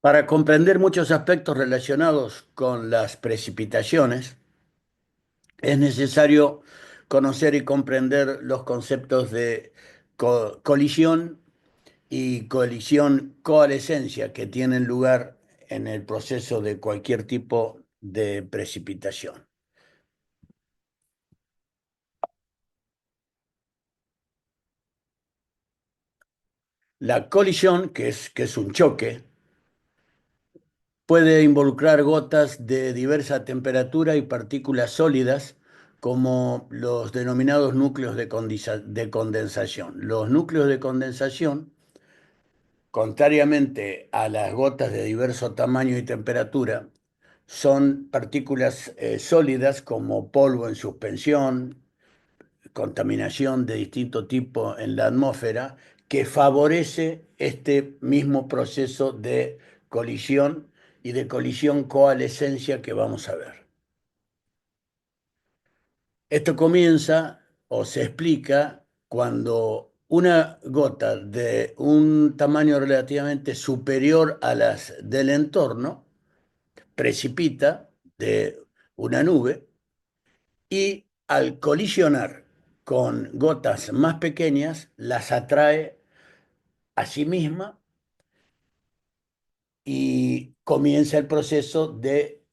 Para comprender muchos aspectos relacionados con las precipitaciones, es necesario conocer y comprender los conceptos de colisión y colisión-coalescencia que tienen lugar en el proceso de cualquier tipo de precipitación. La colisión, que es un choque, puede involucrar gotas de diversa temperatura y partículas sólidas, como los denominados núcleos de condensación. Los núcleos de condensación, contrariamente a las gotas de diverso tamaño y temperatura, son partículas sólidas como polvo en suspensión, contaminación de distinto tipo en la atmósfera, que favorece este mismo proceso de colisión y de colisión-coalescencia que vamos a ver. Esto comienza o se explica cuando una gota de un tamaño relativamente superior a las del entorno precipita de una nube y al colisionar con gotas más pequeñas las atrae a sí misma y comienza el proceso de,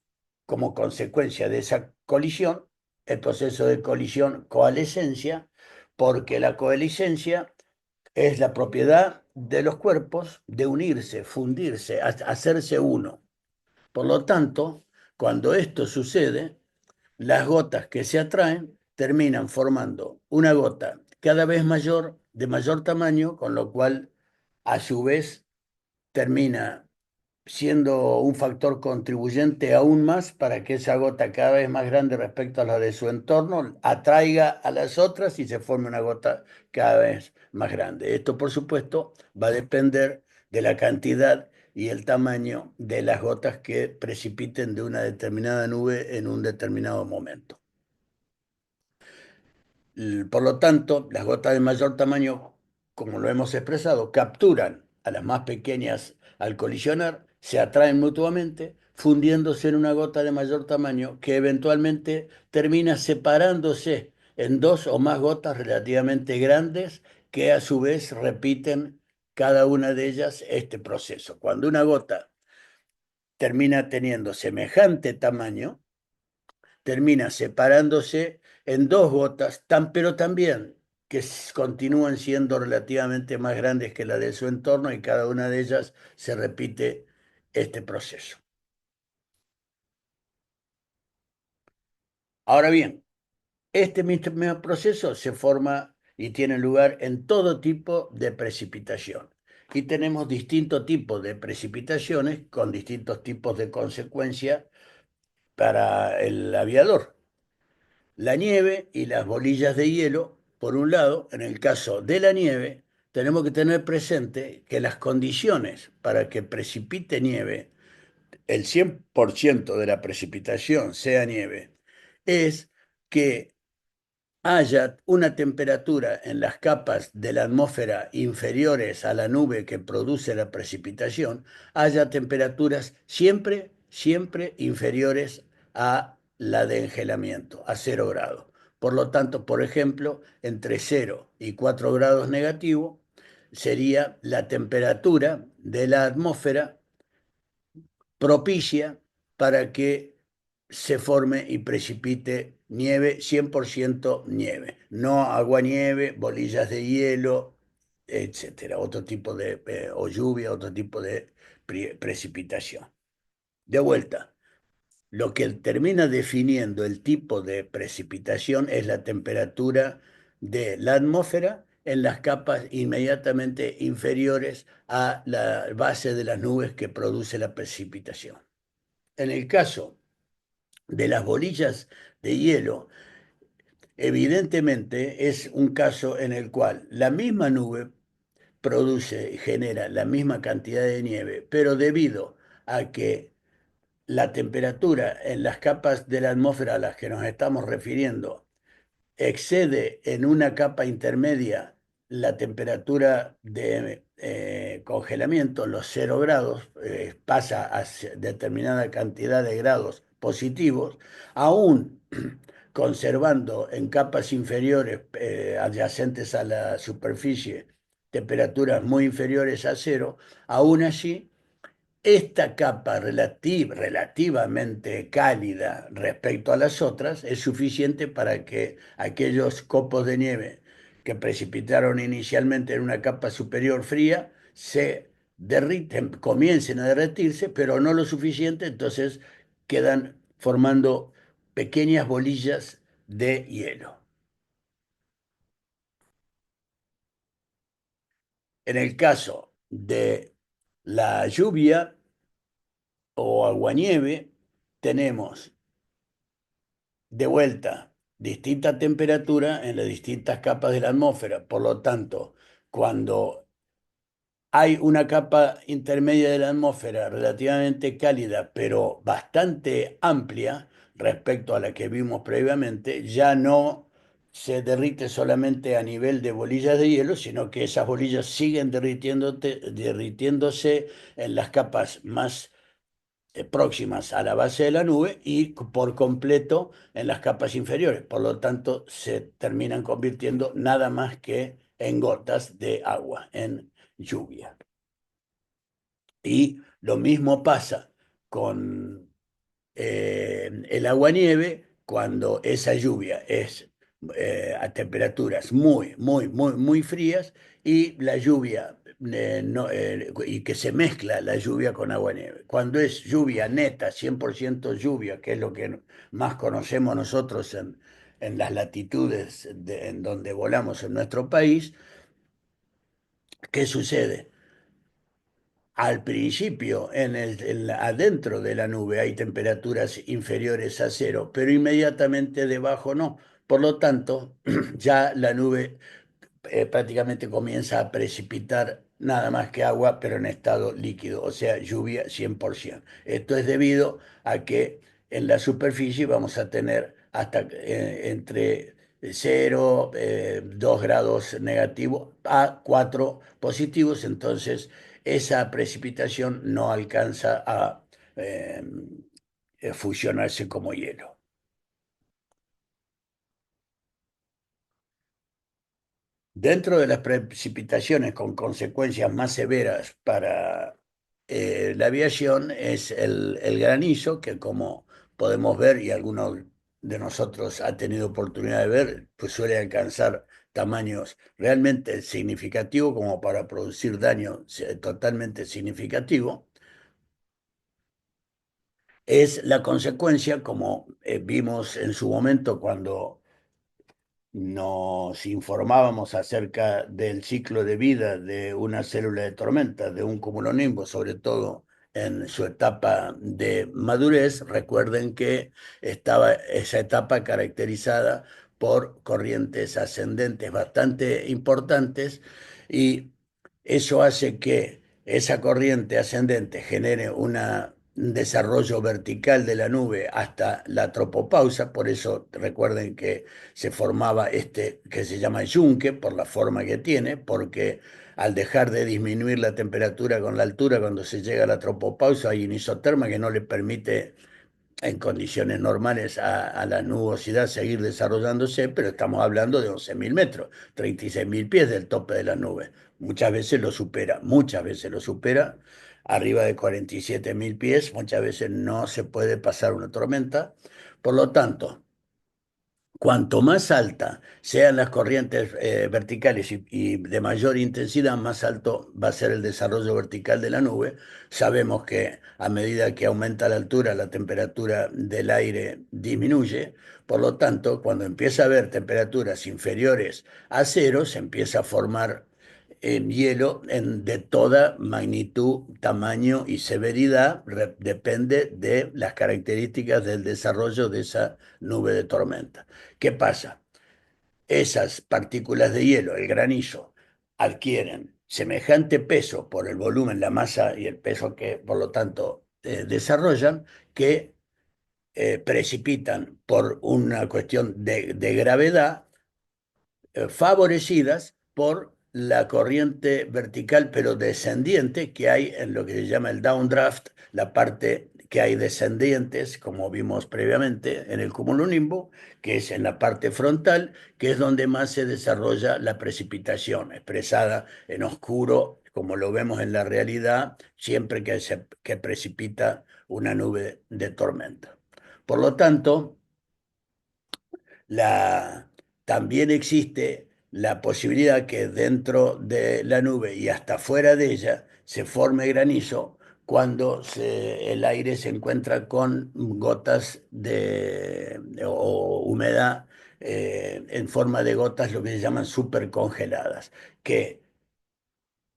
como consecuencia de esa colisión, el proceso de colisión-coalescencia, porque la coalescencia es la propiedad de los cuerpos de unirse, fundirse, hacerse uno. Por lo tanto, cuando esto sucede, las gotas que se atraen terminan formando una gota cada vez mayor, de mayor tamaño, con lo cual a su vez termina siendo un factor contribuyente aún más para que esa gota cada vez más grande respecto a la de su entorno atraiga a las otras y se forme una gota cada vez más grande. Esto, por supuesto, va a depender de la cantidad y el tamaño de las gotas que precipiten de una determinada nube en un determinado momento. Por lo tanto, las gotas de mayor tamaño, como lo hemos expresado, capturan a las más pequeñas al colisionar, se atraen mutuamente, fundiéndose en una gota de mayor tamaño que eventualmente termina separándose en dos o más gotas relativamente grandes que a su vez repiten cada una de ellas este proceso. Cuando una gota termina teniendo semejante tamaño, termina separándose en dos gotas, pero también que continúan siendo relativamente más grandes que la de su entorno y cada una de ellas se repite este proceso. Ahora bien, este mismo proceso se forma y tiene lugar en todo tipo de precipitación. Y tenemos distintos tipos de precipitaciones con distintos tipos de consecuencia para el aviador. La nieve y las bolillas de hielo, por un lado, en el caso de la nieve, tenemos que tener presente que las condiciones para que precipite nieve, el 100% de la precipitación sea nieve, es que haya una temperatura en las capas de la atmósfera inferiores a la nube que produce la precipitación, haya temperaturas siempre, siempre inferiores a la de engelamiento, a 0 grados. Por lo tanto, por ejemplo, entre 0 y 4 grados negativo sería la temperatura de la atmósfera propicia para que se forme y precipite nieve, 100% nieve, no aguanieve, bolillas de hielo, etcétera, otro tipo de, o lluvia, otro tipo de precipitación. De vuelta, lo que termina definiendo el tipo de precipitación es la temperatura de la atmósfera en las capas inmediatamente inferiores a la base de las nubes que produce la precipitación. En el caso de las bolillas de hielo, evidentemente es un caso en el cual la misma nube produce y genera la misma cantidad de nieve, pero debido a que la temperatura en las capas de la atmósfera a las que nos estamos refiriendo excede en una capa intermedia la temperatura de congelamiento, los 0 grados, pasa a determinada cantidad de grados positivos, aún conservando en capas inferiores adyacentes a la superficie temperaturas muy inferiores a cero, aún así esta capa relativamente cálida respecto a las otras es suficiente para que aquellos copos de nieve que precipitaron inicialmente en una capa superior fría se derriten, comiencen a derretirse, pero no lo suficiente, entonces quedan formando pequeñas bolillas de hielo. En el caso de la lluvia o aguanieve, tenemos de vuelta distinta temperatura en las distintas capas de la atmósfera. Por lo tanto, cuando hay una capa intermedia de la atmósfera relativamente cálida, pero bastante amplia respecto a la que vimos previamente, ya no se derrite solamente a nivel de bolillas de hielo, sino que esas bolillas siguen derritiéndose en las capas más próximas a la base de la nube y por completo en las capas inferiores. Por lo tanto, se terminan convirtiendo nada más que en gotas de agua, en lluvia. Y lo mismo pasa con el agua-nieve cuando esa lluvia es a temperaturas muy frías y la lluvia, y que se mezcla la lluvia con agua-nieve. Cuando es lluvia neta, 100% lluvia, que es lo que más conocemos nosotros en las latitudes en donde volamos en nuestro país, ¿qué sucede? Al principio, adentro de la nube hay temperaturas inferiores a cero, pero inmediatamente debajo no. Por lo tanto, ya la nube prácticamente comienza a precipitar nada más que agua, pero en estado líquido, o sea, lluvia 100%. Esto es debido a que en la superficie vamos a tener hasta entre 0, 2 grados negativos a 4 positivos, entonces esa precipitación no alcanza a eh, fusionarse como hielo. Dentro de las precipitaciones con consecuencias más severas para la aviación es el granizo, que como podemos ver y algunos de nosotros ha tenido oportunidad de ver, pues suele alcanzar tamaños realmente significativos como para producir daño totalmente significativo. Es la consecuencia, como vimos en su momento cuando nos informábamos acerca del ciclo de vida de una célula de tormenta, de un cumulonimbo, sobre todo en su etapa de madurez. Recuerden que estaba esa etapa caracterizada por corrientes ascendentes bastante importantes y eso hace que esa corriente ascendente genere un desarrollo vertical de la nube hasta la tropopausa. Por eso recuerden que se formaba este que se llama yunque por la forma que tiene, porque al dejar de disminuir la temperatura con la altura, cuando se llega a la tropopausa, hay un isoterma que no le permite en condiciones normales a la nubosidad seguir desarrollándose, pero estamos hablando de 11.000 metros, 36.000 pies del tope de la nube. Muchas veces lo supera, arriba de 47.000 pies, muchas veces no se puede pasar una tormenta. Por lo tanto, cuanto más alta sean las corrientes verticales y de mayor intensidad, más alto va a ser el desarrollo vertical de la nube. Sabemos que a medida que aumenta la altura, la temperatura del aire disminuye. Por lo tanto, cuando empieza a haber temperaturas inferiores a cero, se empieza a formar hielo de toda magnitud, tamaño y severidad. Depende de las características del desarrollo de esa nube de tormenta. ¿Qué pasa? Esas partículas de hielo, el granizo, adquieren semejante peso por el volumen, la masa y el peso que, por lo tanto, desarrollan, que precipitan por una cuestión de gravedad, favorecidas por la corriente vertical, pero descendiente, que hay en lo que se llama el downdraft, la parte que hay descendientes, como vimos previamente en el cumulonimbo, que es en la parte frontal, que es donde más se desarrolla la precipitación, expresada en oscuro, como lo vemos en la realidad, siempre que precipita una nube de tormenta. Por lo tanto, la, también existe la posibilidad que dentro de la nube y hasta fuera de ella se forme granizo cuando el aire se encuentra con gotas o humedad en forma de gotas, lo que se llaman supercongeladas, que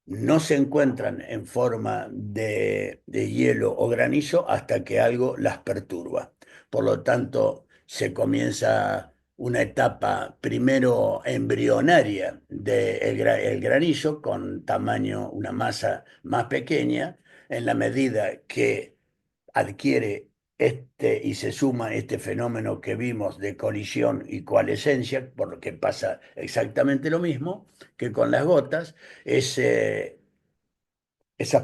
no se encuentran en forma de hielo o granizo hasta que algo las perturba. Por lo tanto, se comienza una etapa primero embrionaria del granizo con tamaño, una masa más pequeña, en la medida que adquiere y se suma este fenómeno que vimos de colisión y coalescencia, por lo que pasa exactamente lo mismo que con las gotas, esas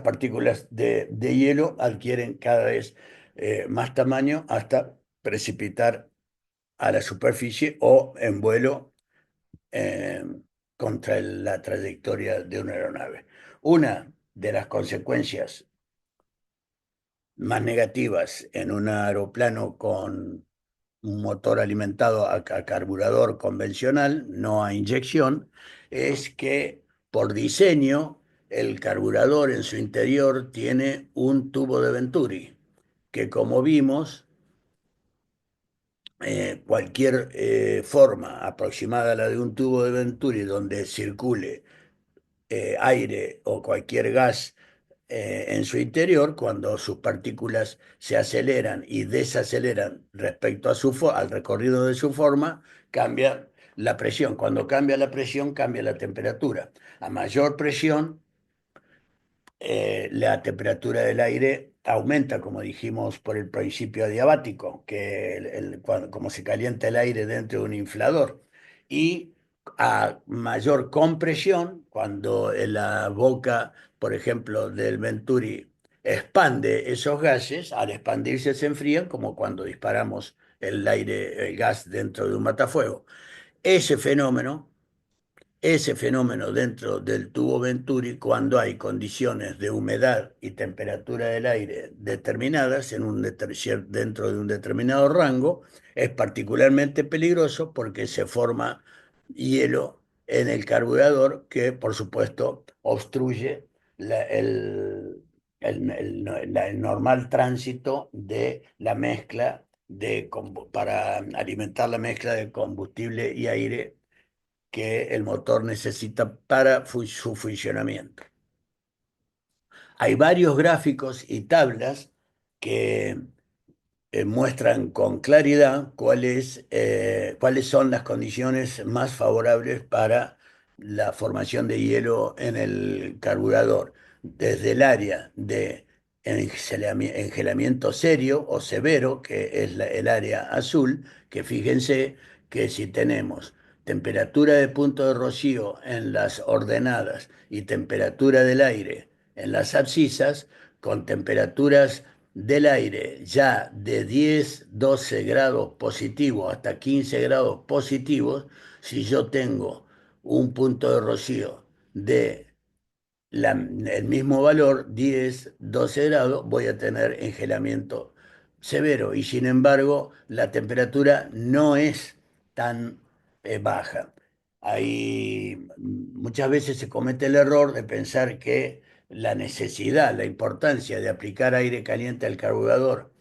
partículas de hielo adquieren cada vez más tamaño hasta precipitar a la superficie o en vuelo eh, contra la trayectoria de una aeronave. Una de las consecuencias más negativas en un aeroplano con un motor alimentado a carburador convencional, no a inyección, es que por diseño el carburador en su interior tiene un tubo de Venturi, que como vimos, cualquier forma aproximada a la de un tubo de Venturi donde circule aire o cualquier gas en su interior, cuando sus partículas se aceleran y desaceleran respecto a al recorrido de su forma, cambia la presión. Cuando cambia la presión, cambia la temperatura. A mayor presión, la temperatura del aire aumenta, como dijimos por el principio adiabático, que como se calienta el aire dentro de un inflador. Y a mayor compresión, cuando la boca, por ejemplo, del Venturi expande esos gases, al expandirse se enfrían, como cuando disparamos el gas dentro de un matafuego. Ese fenómeno ese fenómeno dentro del tubo Venturi, cuando hay condiciones de humedad y temperatura del aire determinadas dentro de un determinado rango, es particularmente peligroso porque se forma hielo en el carburador que, por supuesto, obstruye el normal tránsito de la mezcla para alimentar la mezcla de combustible y aire que el motor necesita para su funcionamiento. Hay varios gráficos y tablas que muestran con claridad cuáles son las condiciones más favorables para la formación de hielo en el carburador, desde el área de engelamiento serio o severo, que es el área azul, que fíjense que si tenemos temperatura de punto de rocío en las ordenadas y temperatura del aire en las abscisas, con temperaturas del aire ya de 10, 12 grados positivos hasta 15 grados positivos, si yo tengo un punto de rocío de el mismo valor, 10, 12 grados, voy a tener engelamiento severo y sin embargo la temperatura no es tan baja. Muchas veces se comete el error de pensar que la necesidad, la importancia de aplicar aire caliente al carburador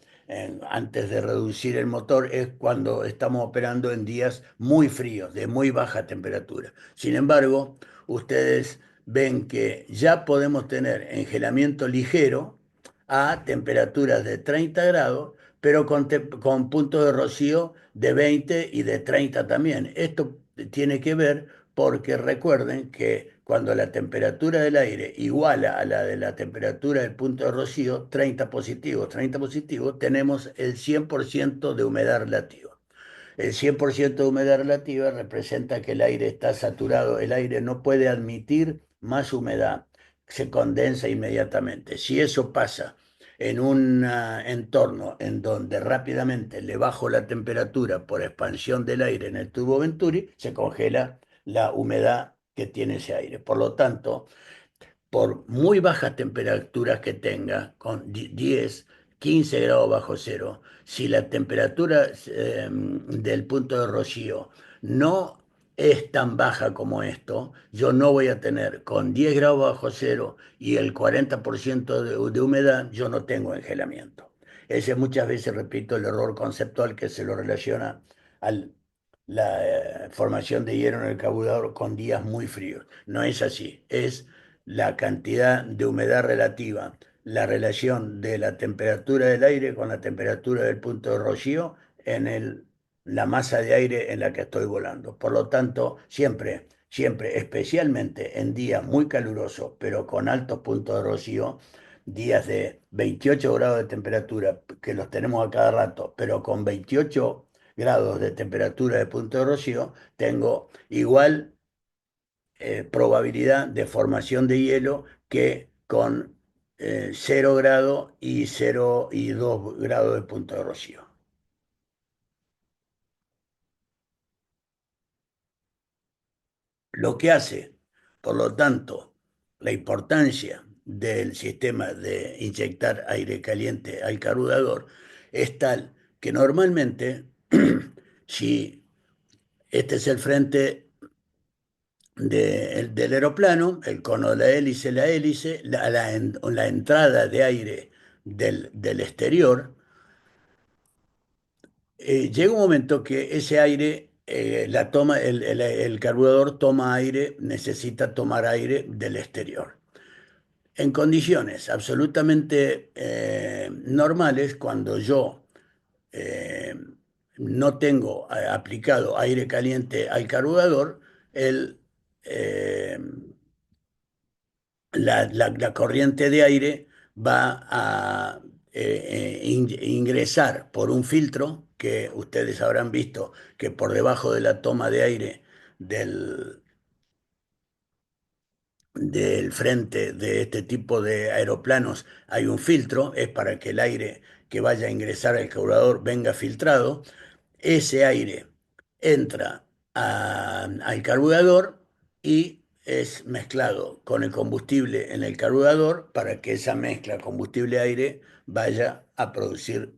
antes de reducir el motor es cuando estamos operando en días muy fríos, de muy baja temperatura. Sin embargo, ustedes ven que ya podemos tener engelamiento ligero a temperaturas de 30 grados, pero con puntos de rocío de 20 y de 30 también. Esto tiene que ver porque recuerden que cuando la temperatura del aire iguala a la de la temperatura del punto de rocío, 30 positivos, tenemos el 100% de humedad relativa. El 100% de humedad relativa representa que el aire está saturado, el aire no puede admitir más humedad, se condensa inmediatamente. Si eso pasa en un entorno en donde rápidamente le bajo la temperatura por expansión del aire en el tubo Venturi, se congela la humedad que tiene ese aire. Por lo tanto, por muy bajas temperaturas que tenga, con 10, 15 grados bajo cero, si la temperatura del punto de rocío no es tan baja como esto, yo no voy a tener con 10 grados bajo cero y el 40% de humedad, yo no tengo engelamiento. Ese es muchas veces, repito, el error conceptual que se lo relaciona a la formación de hielo en el carburador con días muy fríos. No es así, es la cantidad de humedad relativa, la relación de la temperatura del aire con la temperatura del punto de rocío en la masa de aire en la que estoy volando. Por lo tanto, siempre, siempre, especialmente en días muy calurosos, pero con altos puntos de rocío, días de 28 grados de temperatura, que los tenemos a cada rato, pero con 28 grados de temperatura de punto de rocío, tengo igual probabilidad de formación de hielo que con 0 grado y 0 y 2 grados de punto de rocío. Lo que hace, por lo tanto, la importancia del sistema de inyectar aire caliente al carburador es tal que normalmente, si este es el frente del aeroplano, el cono de la hélice, la entrada de aire del exterior, llega un momento que ese aire, el carburador toma aire, necesita tomar aire del exterior. En condiciones absolutamente normales, cuando yo eh, no tengo aplicado aire caliente al carburador, el, eh, la corriente de aire va a ingresar por un filtro que ustedes habrán visto que por debajo de la toma de aire del, del frente de este tipo de aeroplanos hay un filtro, es para que el aire que vaya a ingresar al carburador venga filtrado. Ese aire entra al carburador y es mezclado con el combustible en el carburador para que esa mezcla combustible-aire vaya a producir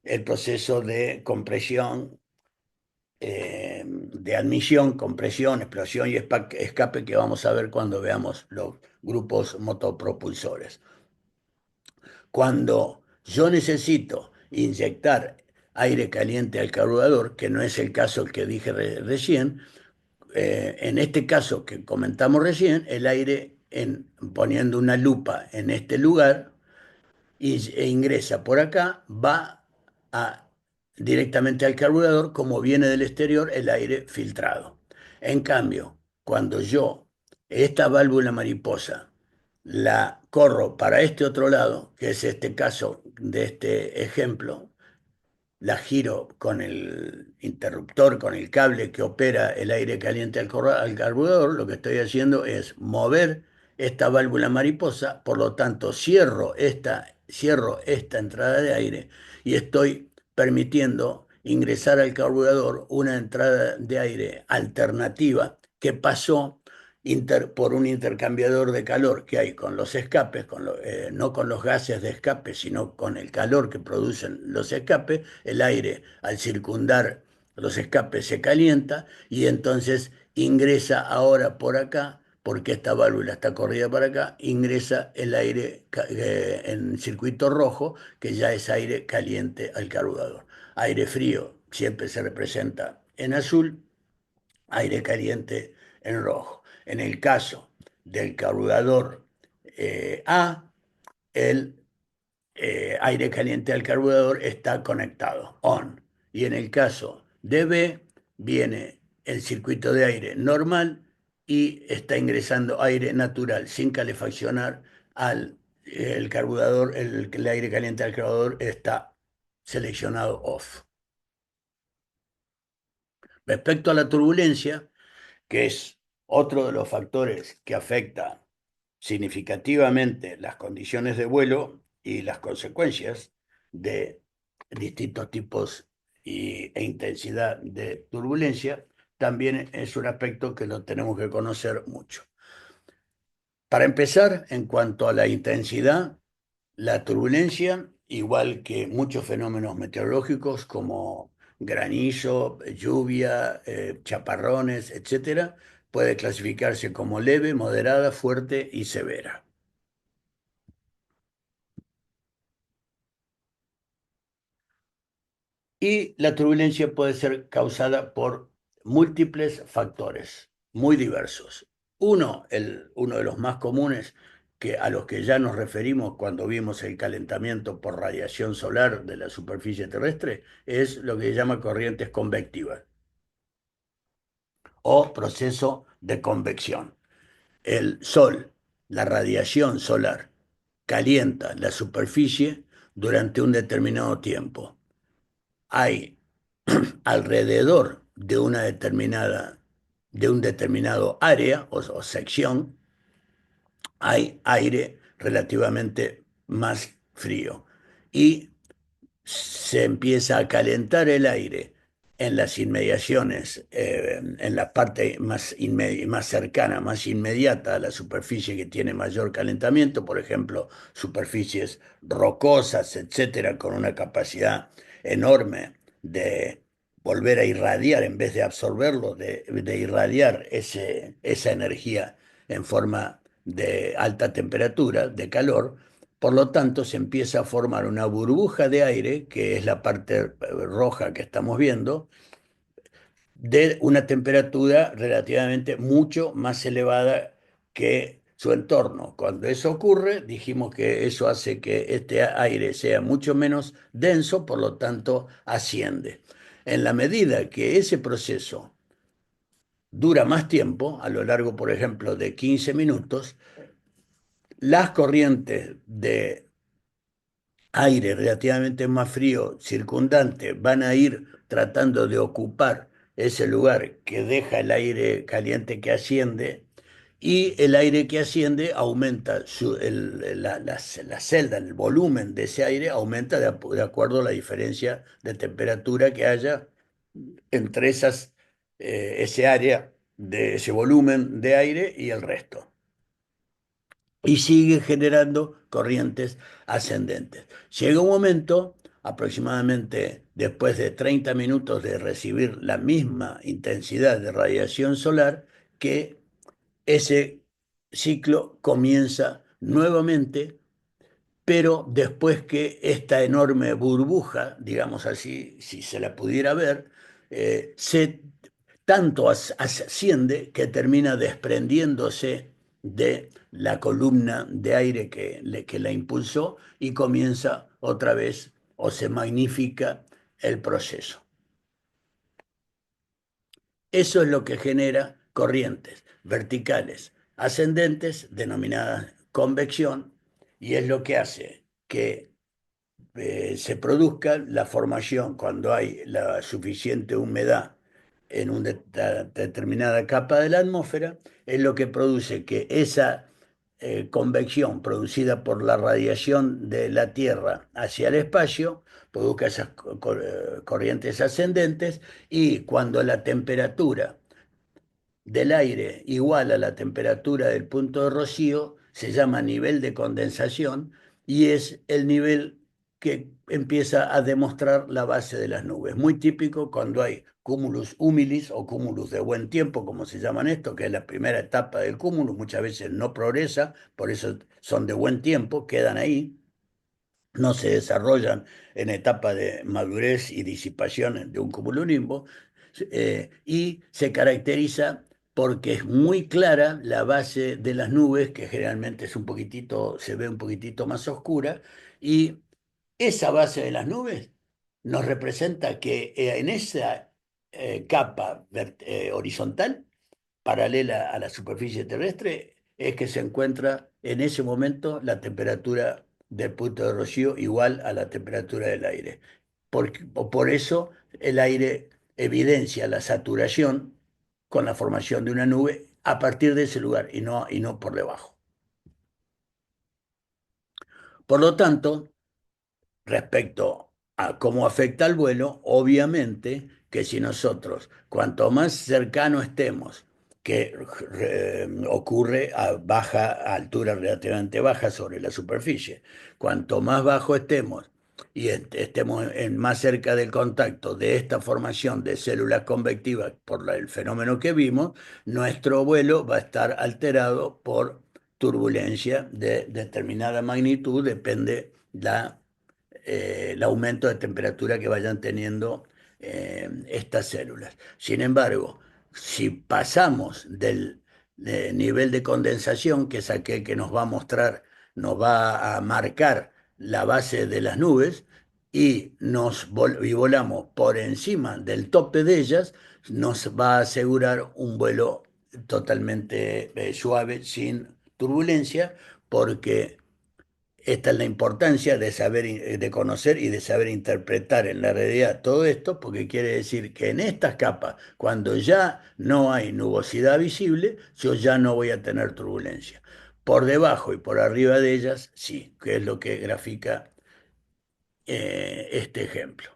el proceso de compresión, de admisión, compresión, explosión y escape que vamos a ver cuando veamos los grupos motopropulsores. Cuando yo necesito inyectar aire caliente al carburador, que no es el caso que dije recién, en este caso que comentamos recién, el aire, poniendo una lupa en este lugar, e ingresa por acá, va a, directamente al carburador, como viene del exterior, el aire filtrado. En cambio, cuando yo esta válvula mariposa la corro para este otro lado, que es este caso de este ejemplo, la giro con el interruptor, con el cable que opera el aire caliente al carburador, lo que estoy haciendo es mover esta válvula mariposa, por lo tanto cierro esta entrada de aire y estoy permitiendo ingresar al carburador una entrada de aire alternativa que pasó por un intercambiador de calor que hay con los escapes, no con los gases de escape, sino con el calor que producen los escapes. El aire al circundar los escapes se calienta y entonces ingresa ahora por acá, porque esta válvula está corrida para acá, ingresa el aire en circuito rojo, que ya es aire caliente al carburador. Aire frío siempre se representa en azul, aire caliente en rojo. En el caso del carburador A, el aire caliente al carburador está conectado, on. Y en el caso de B, viene el circuito de aire normal y está ingresando aire natural sin calefaccionar al el carburador, el aire caliente al carburador está seleccionado off. Respecto a la turbulencia, que es otro de los factores que afecta significativamente las condiciones de vuelo y las consecuencias de distintos tipos e intensidad de turbulencia, también es un aspecto que lo tenemos que conocer mucho. Para empezar, en cuanto a la intensidad, la turbulencia, igual que muchos fenómenos meteorológicos como granizo, lluvia, chaparrones, etcétera, puede clasificarse como leve, moderada, fuerte y severa. Y la turbulencia puede ser causada por múltiples factores, muy diversos. Uno de los más comunes a los que ya nos referimos cuando vimos el calentamiento por radiación solar de la superficie terrestre, es lo que se llama corrientes convectivas o proceso de convección. El sol, la radiación solar, calienta la superficie durante un determinado tiempo. Hay alrededor de un determinado área o sección, hay aire relativamente más frío. Y se empieza a calentar el aire en las inmediaciones, en la parte más cercana, más inmediata a la superficie que tiene mayor calentamiento, por ejemplo, superficies rocosas, etcétera, con una capacidad enorme de volver a irradiar en vez de absorberlo, de irradiar esa energía en forma de alta temperatura, de calor. Por lo tanto, se empieza a formar una burbuja de aire, que es la parte roja que estamos viendo, de una temperatura relativamente mucho más elevada que su entorno. Cuando eso ocurre, dijimos que eso hace que este aire sea mucho menos denso, por lo tanto, asciende. En la medida que ese proceso dura más tiempo, a lo largo, por ejemplo, de 15 minutos, las corrientes de aire relativamente más frío circundante van a ir tratando de ocupar ese lugar que deja el aire caliente que asciende, y el aire que asciende aumenta la celda, el volumen de ese aire aumenta de acuerdo a la diferencia de temperatura que haya entre ese área de ese volumen de aire y el resto, y sigue generando corrientes ascendentes. Llega un momento, aproximadamente después de 30 minutos de recibir la misma intensidad de radiación solar, que ese ciclo comienza nuevamente, pero después que esta enorme burbuja, digamos así, si se la pudiera ver, se tanto asciende que termina desprendiéndose de la columna de aire que la impulsó, y comienza otra vez o se magnifica el proceso. Eso es lo que genera corrientes verticales ascendentes, denominadas convección, y es lo que hace que se produzca la formación cuando hay la suficiente humedad en una determinada capa de la atmósfera, es lo que produce que esa convección producida por la radiación de la Tierra hacia el espacio produzca esas corrientes ascendentes, y cuando la temperatura del aire igual a la temperatura del punto de rocío, se llama nivel de condensación, y es el nivel que empieza a demostrar la base de las nubes. Muy típico cuando hay cumulus humilis o cúmulos de buen tiempo, como se llaman esto, que es la primera etapa del cúmulo, muchas veces no progresa, por eso son de buen tiempo, quedan ahí, no se desarrollan en etapa de madurez y disipación de un cumulonimbo, y se caracteriza porque es muy clara la base de las nubes, que generalmente es un poquitito, se ve un poquitito más oscura, y esa base de las nubes nos representa que en esa capa horizontal paralela a la superficie terrestre es que se encuentra en ese momento la temperatura del punto de rocío igual a la temperatura del aire. Por eso el aire evidencia la saturación con la formación de una nube a partir de ese lugar y no por debajo. Por lo tanto, respecto a cómo afecta al vuelo, obviamente que si nosotros, cuanto más cercano estemos, que ocurre a baja a altura relativamente baja sobre la superficie, cuanto más bajo estemos y estemos más cerca del contacto de esta formación de células convectivas por el fenómeno que vimos, nuestro vuelo va a estar alterado por turbulencia de determinada magnitud, depende el aumento de temperatura que vayan teniendo estas células. Sin embargo, si pasamos del nivel de condensación, que es aquel que nos va a mostrar, nos va a marcar la base de las nubes, y volamos por encima del tope de ellas, nos va a asegurar un vuelo totalmente suave, sin turbulencia, porque esta es la importancia de saber, de conocer y de saber interpretar en la realidad todo esto, porque quiere decir que en estas capas, cuando ya no hay nubosidad visible, yo ya no voy a tener turbulencia. Por debajo y por arriba de ellas, sí, que es lo que grafica este ejemplo.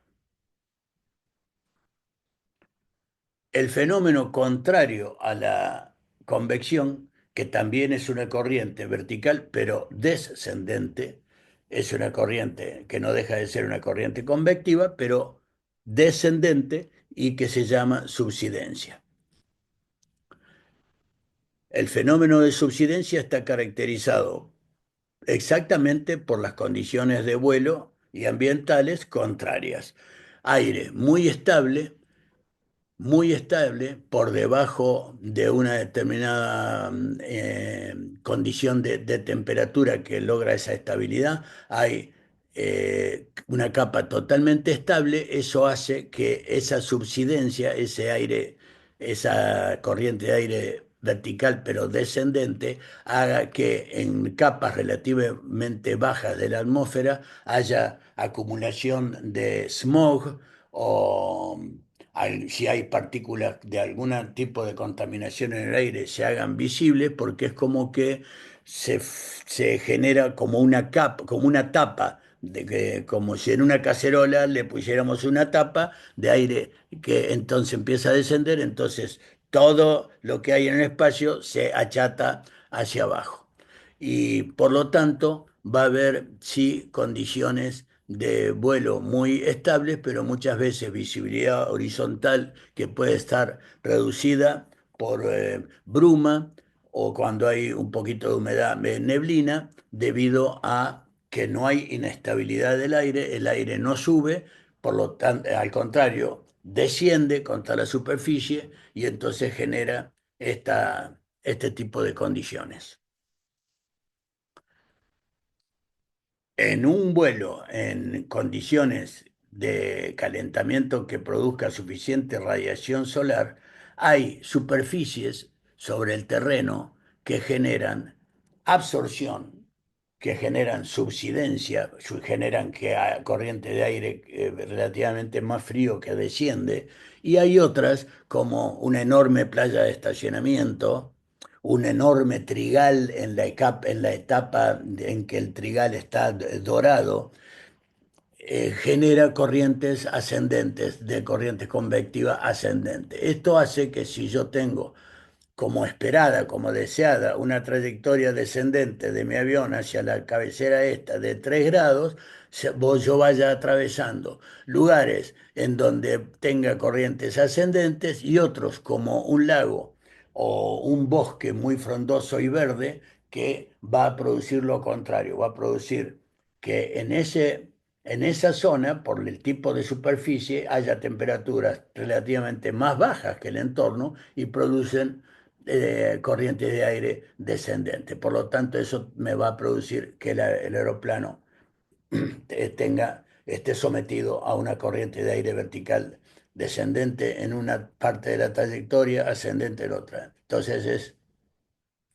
El fenómeno contrario a la convección, que también es una corriente vertical, pero descendente, es una corriente que no deja de ser una corriente convectiva, pero descendente y que se llama subsidencia. El fenómeno de subsidencia está caracterizado exactamente por las condiciones de vuelo y ambientales contrarias. Aire muy estable por debajo de una determinada condición de temperatura que logra esa estabilidad. Hay una capa totalmente estable, eso hace que esa subsidencia, ese aire, esa corriente de aire vertical pero descendente, haga que en capas relativamente bajas de la atmósfera haya acumulación de smog o si hay partículas de algún tipo de contaminación en el aire, se hagan visibles, porque es como que se genera como una capa, como una tapa, como si en una cacerola le pusiéramos una tapa de aire que entonces empieza a descender, entonces todo lo que hay en el espacio se achata hacia abajo. Y por lo tanto va a haber, sí, condiciones de vuelo muy estables, pero muchas veces visibilidad horizontal que puede estar reducida por bruma o cuando hay un poquito de humedad, neblina, debido a que no hay inestabilidad del aire, el aire no sube, por lo tanto, al contrario, desciende contra la superficie y entonces genera este tipo de condiciones. En un vuelo en condiciones de calentamiento que produzca suficiente radiación solar, hay superficies sobre el terreno que generan absorción, que generan subsidencia, generan que corriente de aire relativamente más frío que desciende, y hay otras como una enorme playa de estacionamiento, un enorme trigal en la etapa en que el trigal está dorado, genera corrientes ascendentes, de corrientes convectivas ascendentes. Esto hace que si yo tengo como esperada, como deseada, una trayectoria descendente de mi avión hacia la cabecera esta de 3 grados, yo vaya atravesando lugares en donde tenga corrientes ascendentes y otros como un lago o un bosque muy frondoso y verde que va a producir lo contrario, va a producir que en esa zona, por el tipo de superficie, haya temperaturas relativamente más bajas que el entorno y producen corrientes de aire descendente. Por lo tanto, eso me va a producir que el aeroplano esté sometido a una corriente de aire vertical descendente en una parte de la trayectoria, ascendente en otra. Entonces es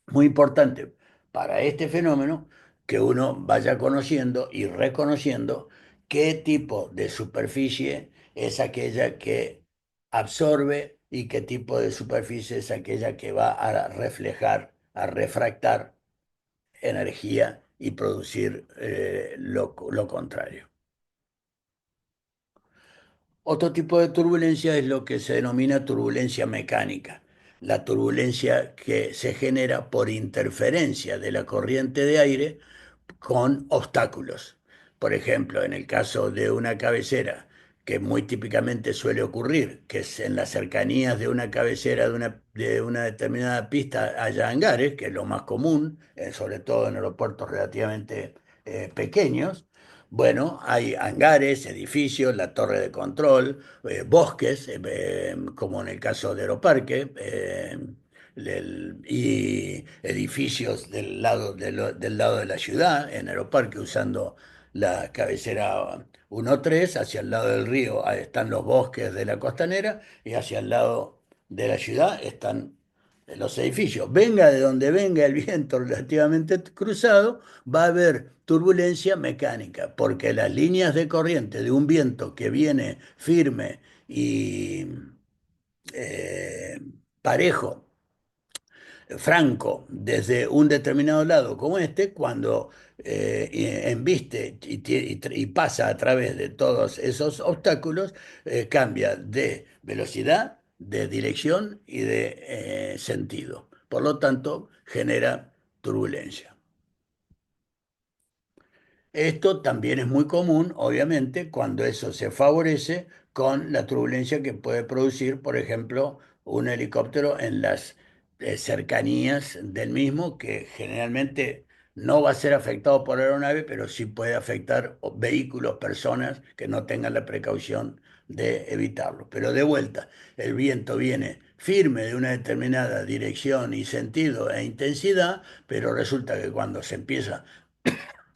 muy importante para este fenómeno que uno vaya conociendo y reconociendo qué tipo de superficie es aquella que absorbe y qué tipo de superficie es aquella que va a reflejar, a refractar energía y producir lo contrario. Otro tipo de turbulencia es lo que se denomina turbulencia mecánica, la turbulencia que se genera por interferencia de la corriente de aire con obstáculos. Por ejemplo, en el caso de una cabecera, que muy típicamente suele ocurrir, que es en las cercanías de una cabecera de una determinada pista haya hangares, que es lo más común, sobre todo en aeropuertos relativamente pequeños. Bueno, hay hangares, edificios, la torre de control, bosques, como en el caso de Aeroparque, y edificios del lado de la ciudad, en Aeroparque, usando la cabecera 1-3, hacia el lado del río están los bosques de la costanera y hacia el lado de la ciudad están los edificios. Venga de donde venga el viento relativamente cruzado, va a haber turbulencia mecánica, porque las líneas de corriente de un viento que viene firme y eh, parejo, franco, desde un determinado lado como este, cuando embiste y pasa a través de todos esos obstáculos, cambia de velocidad, de dirección y de sentido. Por lo tanto, genera turbulencia. Esto también es muy común, obviamente, cuando eso se favorece con la turbulencia que puede producir, por ejemplo, un helicóptero en las cercanías del mismo, que generalmente no va a ser afectado por aeronave, pero sí puede afectar vehículos, personas que no tengan la precaución de evitarlo. Pero de vuelta, el viento viene firme de una determinada dirección y sentido e intensidad, pero resulta que cuando se empieza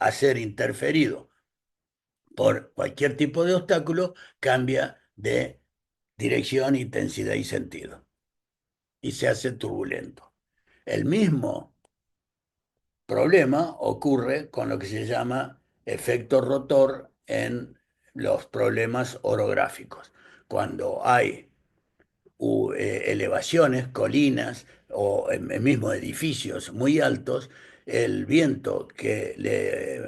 a ser interferido por cualquier tipo de obstáculo, cambia de dirección, intensidad y sentido y se hace turbulento. El mismo problema ocurre con lo que se llama efecto rotor en los problemas orográficos. Cuando hay elevaciones, colinas o mismo edificios muy altos, el viento que le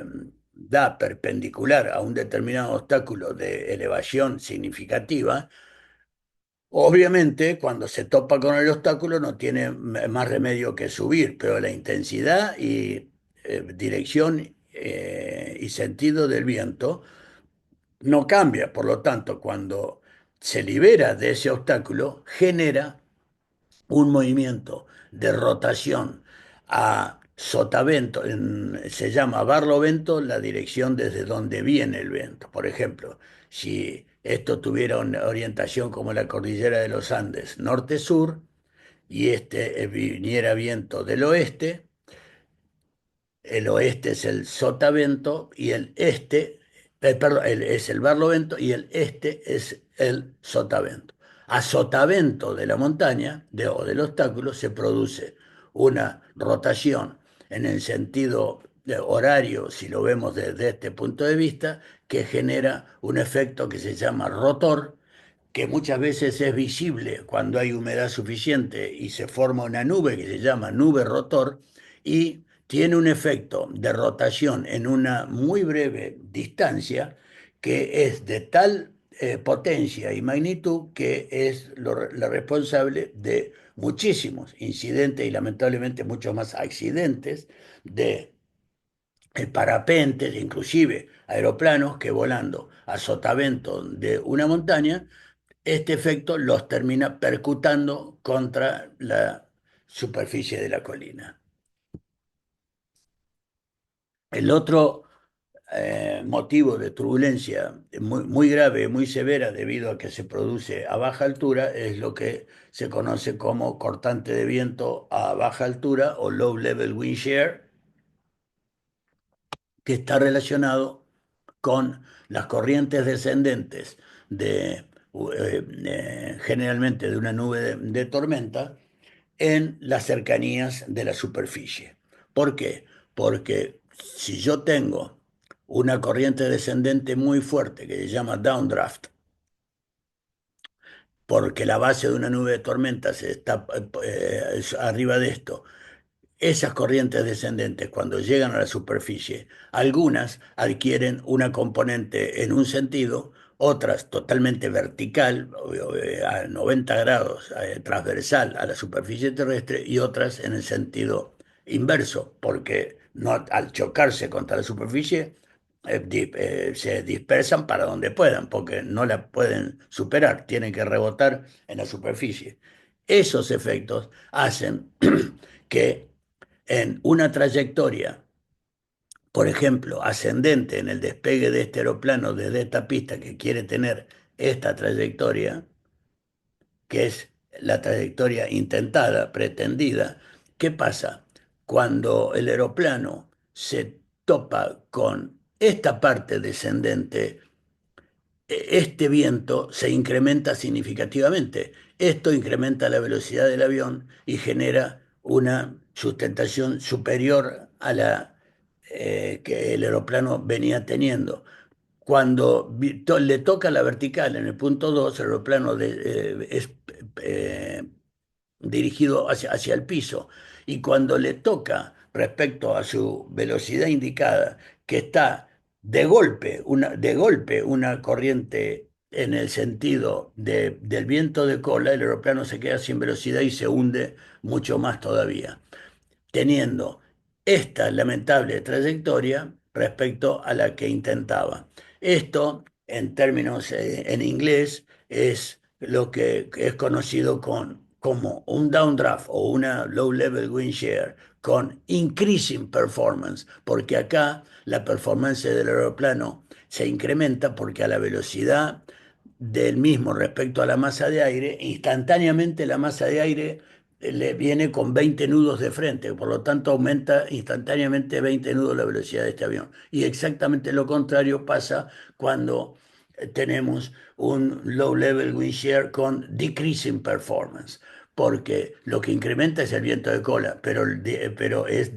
da perpendicular a un determinado obstáculo de elevación significativa, obviamente cuando se topa con el obstáculo no tiene más remedio que subir, pero la intensidad y dirección y sentido del viento no cambia. Por lo tanto, cuando se libera de ese obstáculo, genera un movimiento de rotación a sotavento, se llama barlovento la dirección desde donde viene el viento. Por ejemplo, si esto tuviera una orientación como la cordillera de los Andes, norte-sur, y este viniera viento del oeste, el oeste es el sotavento y el este, perdón, es el barlovento y el este es el sotavento. A sotavento de la montaña o del obstáculo se produce una rotación en el sentido horario, si lo vemos desde este punto de vista, que genera un efecto que se llama rotor, que muchas veces es visible cuando hay humedad suficiente y se forma una nube que se llama nube rotor y tiene un efecto de rotación en una muy breve distancia que es de tal potencia y magnitud que es la responsable de muchísimos incidentes y lamentablemente muchos más accidentes de parapentes, inclusive aeroplanos que volando a sotavento de una montaña, este efecto los termina percutando contra la superficie de la colina. El otro motivo de turbulencia muy grave, muy severa, debido a que se produce a baja altura, es lo que se conoce como cortante de viento a baja altura o low level wind shear, que está relacionado con las corrientes descendentes generalmente de una nube de tormenta en las cercanías de la superficie. ¿Por qué? Porque si yo tengo una corriente descendente muy fuerte que se llama downdraft porque la base de una nube de tormenta se está arriba de esto. Esas corrientes descendentes, cuando llegan a la superficie, algunas adquieren una componente en un sentido, otras totalmente vertical, a 90 grados, transversal a la superficie terrestre, y otras en el sentido inverso, porque no, al chocarse contra la superficie, se dispersan para donde puedan, porque no la pueden superar, tienen que rebotar en la superficie. Esos efectos hacen que en una trayectoria, por ejemplo, ascendente en el despegue de este aeroplano desde esta pista que quiere tener esta trayectoria, que es la trayectoria intentada, pretendida, ¿qué pasa? Cuando el aeroplano se topa con esta parte descendente, este viento se incrementa significativamente. Esto incrementa la velocidad del avión y genera una sustentación superior a la que el aeroplano venía teniendo. Cuando le toca la vertical en el punto 2, el aeroplano es eh, dirigido hacia el piso. Y cuando le toca respecto a su velocidad indicada, que está de golpe una corriente en el sentido del viento de cola, el aeroplano se queda sin velocidad y se hunde mucho más todavía, teniendo esta lamentable trayectoria respecto a la que intentaba. Esto, en términos en inglés, es lo que es conocido como un downdraft o una low level wind shear con increasing performance, porque acá la performance del aeroplano se incrementa porque a la velocidad del mismo respecto a la masa de aire, instantáneamente la masa de aire le viene con 20 nudos de frente, por lo tanto aumenta instantáneamente 20 nudos la velocidad de este avión. Y exactamente lo contrario pasa cuando tenemos un low level wind shear con decreasing performance, porque lo que incrementa es el viento de cola, pero es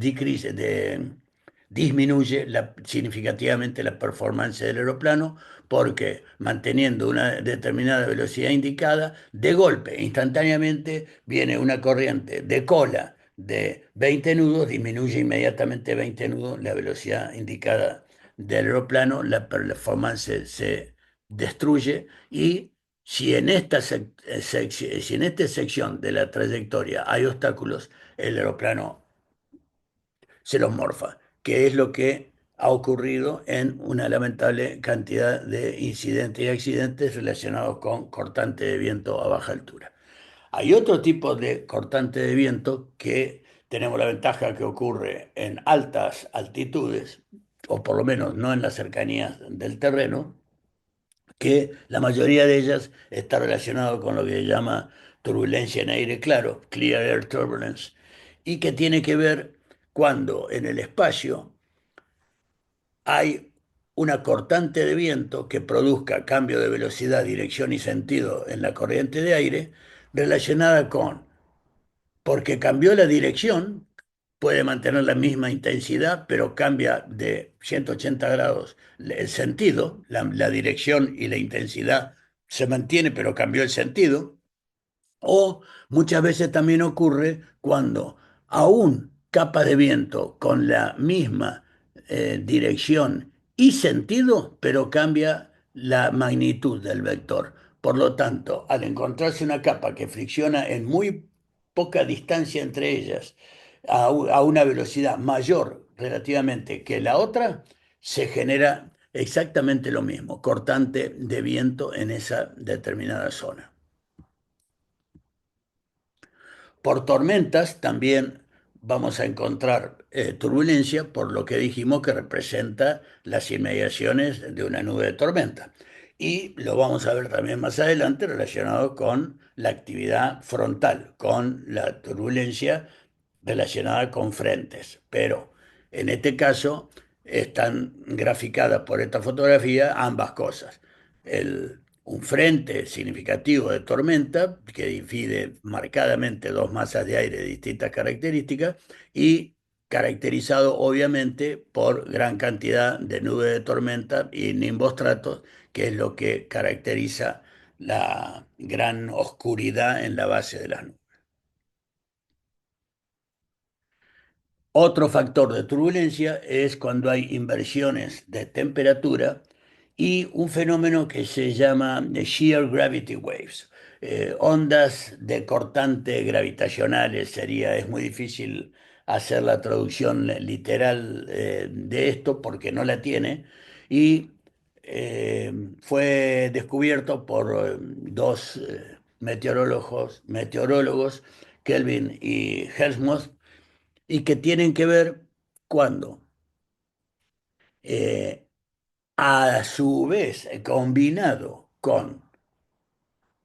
disminuye significativamente la performance del aeroplano porque manteniendo una determinada velocidad indicada, de golpe, instantáneamente, viene una corriente de cola de 20 nudos, disminuye inmediatamente 20 nudos la velocidad indicada del aeroplano, la performance se destruye y si en si en esta sección de la trayectoria hay obstáculos, el aeroplano se los morfa, que es lo que ha ocurrido en una lamentable cantidad de incidentes y accidentes relacionados con cortante de viento a baja altura. Hay otro tipo de cortante de viento que tenemos la ventaja que ocurre en altas altitudes, o por lo menos no en las cercanías del terreno, que la mayoría de ellas está relacionado con lo que se llama turbulencia en aire claro, clear air turbulence, y que tiene que ver cuando en el espacio hay una cortante de viento que produzca cambio de velocidad, dirección y sentido en la corriente de aire relacionada con, porque cambió la dirección, puede mantener la misma intensidad, pero cambia de 180 grados el sentido, la dirección y la intensidad se mantiene, pero cambió el sentido. O muchas veces también ocurre cuando aún capas de viento con la misma dirección y sentido, pero cambia la magnitud del vector. Por lo tanto, al encontrarse una capa que fricciona en muy poca distancia entre ellas, a una velocidad mayor relativamente que la otra, se genera exactamente lo mismo, cortante de viento en esa determinada zona. Por tormentas también vamos a encontrar turbulencia, por lo que dijimos que representa las inmediaciones de una nube de tormenta. Y lo vamos a ver también más adelante relacionado con la actividad frontal, con la turbulencia relacionada con frentes. Pero en este caso están graficadas por esta fotografía ambas cosas. Un frente significativo de tormenta que divide marcadamente dos masas de aire de distintas características y caracterizado obviamente por gran cantidad de nubes de tormenta y nimbostratos, que es lo que caracteriza la gran oscuridad en la base de las nubes. Otro factor de turbulencia es cuando hay inversiones de temperatura y un fenómeno que se llama de shear gravity waves. Ondas de cortante gravitacionales sería, es muy difícil hacer la traducción literal de esto porque no la tiene y fue descubierto por dos meteorólogos, Kelvin y Helmholtz, y que tienen que ver cuando, eh, a su vez, combinado con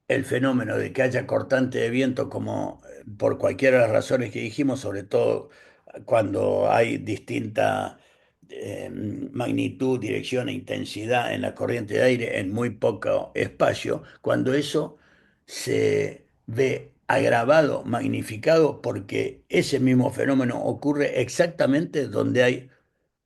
el fenómeno de que haya cortante de viento, como por cualquiera de las razones que dijimos, sobre todo cuando hay distinta magnitud, dirección e intensidad en la corriente de aire en muy poco espacio, cuando eso se ve agravado, magnificado, porque ese mismo fenómeno ocurre exactamente donde hay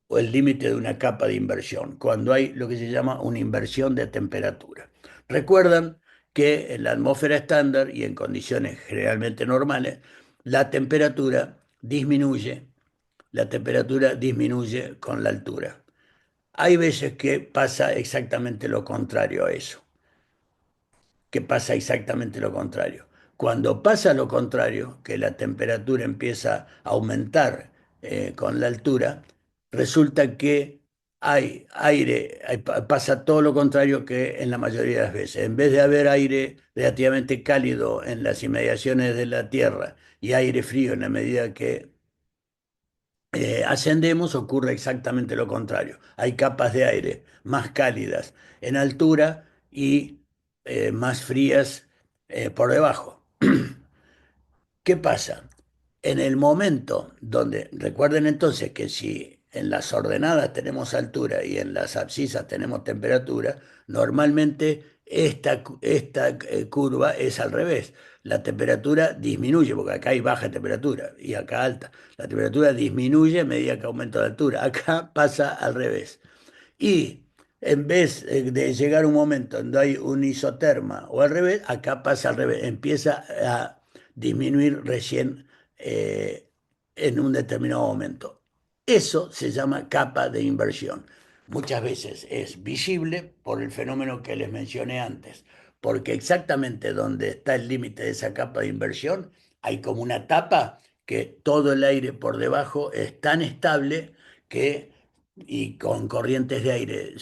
o el límite de una capa de inversión, cuando hay lo que se llama una inversión de temperatura. Recuerdan que en la atmósfera estándar y en condiciones generalmente normales, la temperatura disminuye, la temperatura disminuye con la altura. Hay veces que pasa exactamente lo contrario a eso, que pasa exactamente lo contrario. Cuando pasa lo contrario, que la temperatura empieza a aumentar con la altura, resulta que hay aire, pasa todo lo contrario que en la mayoría de las veces. En vez de haber aire relativamente cálido en las inmediaciones de la Tierra y aire frío en la medida que ascendemos, ocurre exactamente lo contrario. Hay capas de aire más cálidas en altura y más frías por debajo. ¿Qué pasa? En el momento donde, recuerden entonces que si en las ordenadas tenemos altura y en las abscisas tenemos temperatura, normalmente esta curva es al revés. La temperatura disminuye, porque acá hay baja temperatura y acá alta. La temperatura disminuye a medida que aumenta la altura. Acá pasa al revés. Y en vez de llegar un momento donde hay un isoterma o al revés, acá pasa al revés, empieza a disminuir recién eh, en un determinado momento. Eso se llama capa de inversión. Muchas veces es visible por el fenómeno que les mencioné antes, porque exactamente donde está el límite de esa capa de inversión hay como una tapa que todo el aire por debajo es tan estable que y con corrientes de aire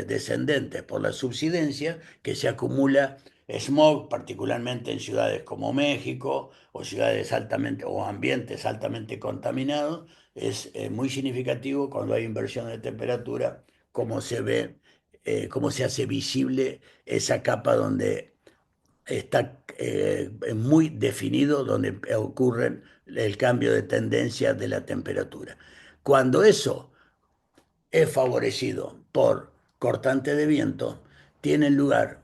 descendentes por la subsidencia, que se acumula smog, particularmente en ciudades como México o ciudades altamente o ambientes altamente contaminados. Es muy significativo cuando hay inversión de temperatura, cómo se ve, cómo se hace visible esa capa donde está muy definido, donde ocurre el cambio de tendencia de la temperatura. Cuando eso es favorecido por cortante de viento, tiene lugar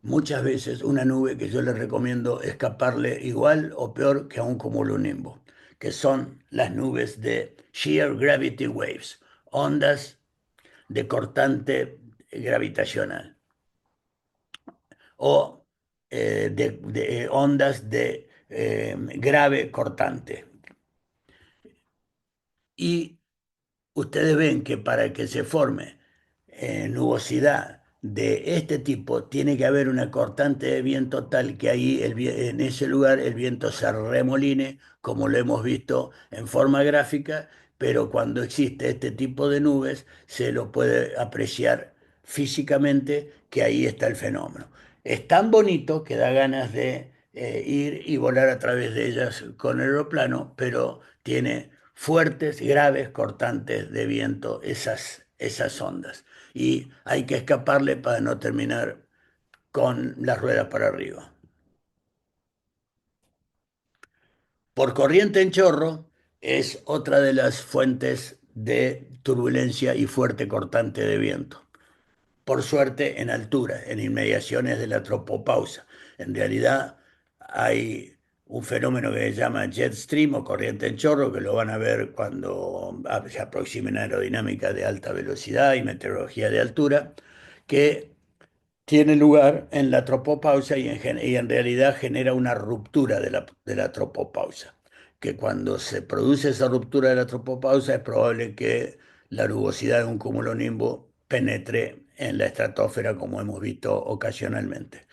muchas veces una nube que yo les recomiendo escaparle igual o peor que a un cumulonimbus, que son las nubes de shear gravity waves, ondas de cortante gravitacional o de ondas de grave cortante. Y ustedes ven que para que se forme nubosidad de este tipo, tiene que haber una cortante de viento tal que ahí en ese lugar el viento se remoline, como lo hemos visto en forma gráfica, pero cuando existe este tipo de nubes se lo puede apreciar físicamente que ahí está el fenómeno. Es tan bonito que da ganas de ir y volar a través de ellas con el aeroplano, pero tiene fuertes, graves, cortantes de viento esas ondas. Y hay que escaparle para no terminar con las ruedas para arriba. Por corriente en chorro es otra de las fuentes de turbulencia y fuerte cortante de viento. Por suerte en altura, en inmediaciones de la tropopausa. En realidad hay un fenómeno que se llama jet stream o corriente en chorro, que lo van a ver cuando se aproximen a aerodinámica de alta velocidad y meteorología de altura, que tiene lugar en la tropopausa y en realidad genera una ruptura de la tropopausa, que cuando se produce esa ruptura de la tropopausa es probable que la nubosidad de un cumulonimbo penetre en la estratosfera como hemos visto ocasionalmente.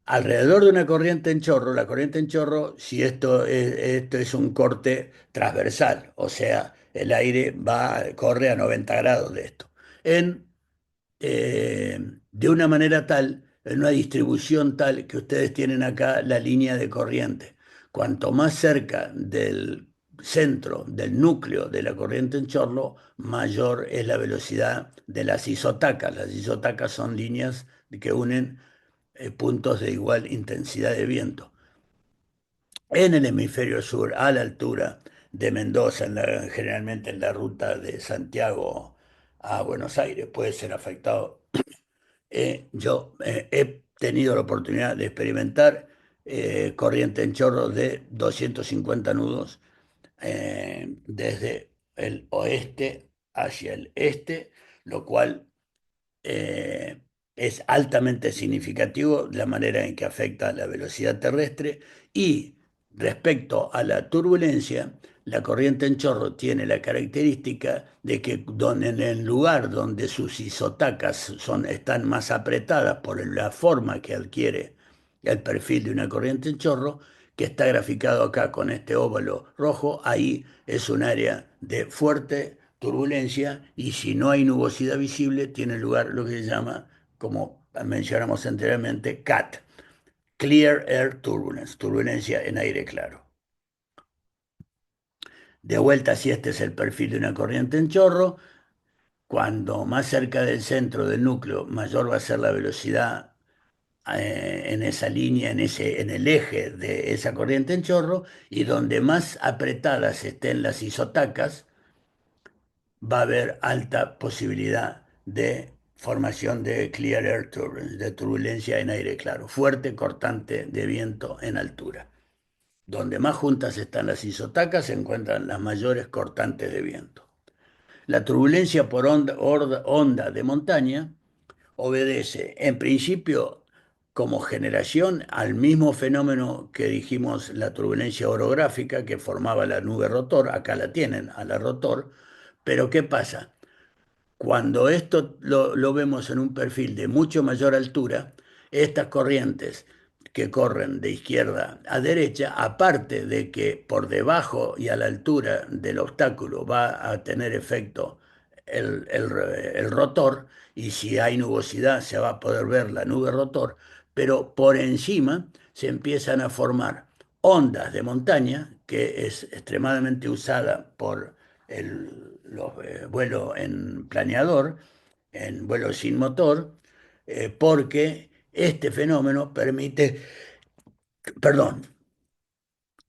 Alrededor de una corriente en chorro, la corriente en chorro, si esto es un corte transversal, o sea, el aire corre a 90 grados de esto. En eh, de una manera tal, en una distribución tal que ustedes tienen acá la línea de corriente. Cuanto más cerca del centro, del núcleo de la corriente en chorro, mayor es la velocidad de las isotacas. Las isotacas son líneas que unen puntos de igual intensidad de viento. En el hemisferio sur, a la altura de Mendoza, generalmente en la ruta de Santiago a Buenos Aires, puede ser afectado. Yo he tenido la oportunidad de experimentar corriente en chorro de 250 nudos desde el oeste hacia el este, lo cual eh, es altamente significativo la manera en que afecta la velocidad terrestre y respecto a la turbulencia, la corriente en chorro tiene la característica de que en el lugar donde sus isotacas están más apretadas por la forma que adquiere el perfil de una corriente en chorro, que está graficado acá con este óvalo rojo, ahí es un área de fuerte turbulencia y si no hay nubosidad visible, tiene lugar lo que se llama, como mencionamos anteriormente, CAT, Clear Air Turbulence, turbulencia en aire claro. De vuelta, si este es el perfil de una corriente en chorro, cuando más cerca del centro del núcleo, mayor va a ser la velocidad en esa línea, en el eje de esa corriente en chorro, y donde más apretadas estén las isotacas, va a haber alta posibilidad de formación de clear air turbulence, de turbulencia en aire claro, fuerte cortante de viento en altura. Donde más juntas están las isotacas se encuentran las mayores cortantes de viento. La turbulencia por onda de montaña obedece, en principio, como generación al mismo fenómeno que dijimos, la turbulencia orográfica que formaba la nube rotor, acá la tienen, a la rotor, pero ¿qué pasa? Cuando esto lo vemos en un perfil de mucho mayor altura, estas corrientes que corren de izquierda a derecha, aparte de que por debajo y a la altura del obstáculo va a tener efecto el rotor, y si hay nubosidad se va a poder ver la nube rotor, pero por encima se empiezan a formar ondas de montaña, que es extremadamente usada por los vuelos en planeador, en vuelo sin motor, porque este fenómeno perdón,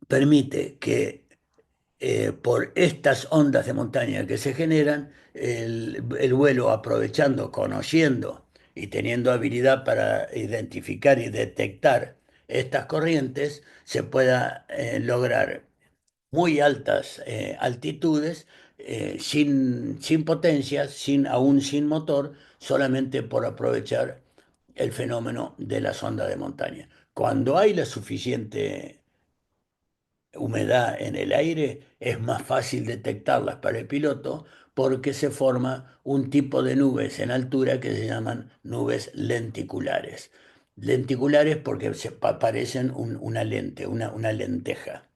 permite que por estas ondas de montaña que se generan, el vuelo aprovechando, conociendo y teniendo habilidad para identificar y detectar estas corrientes, se pueda lograr muy altas altitudes, sin potencias, aún sin motor, solamente por aprovechar el fenómeno de las ondas de montaña. Cuando hay la suficiente humedad en el aire, es más fácil detectarlas para el piloto porque se forma un tipo de nubes en altura que se llaman nubes lenticulares. Lenticulares porque parecen una lente, una lenteja.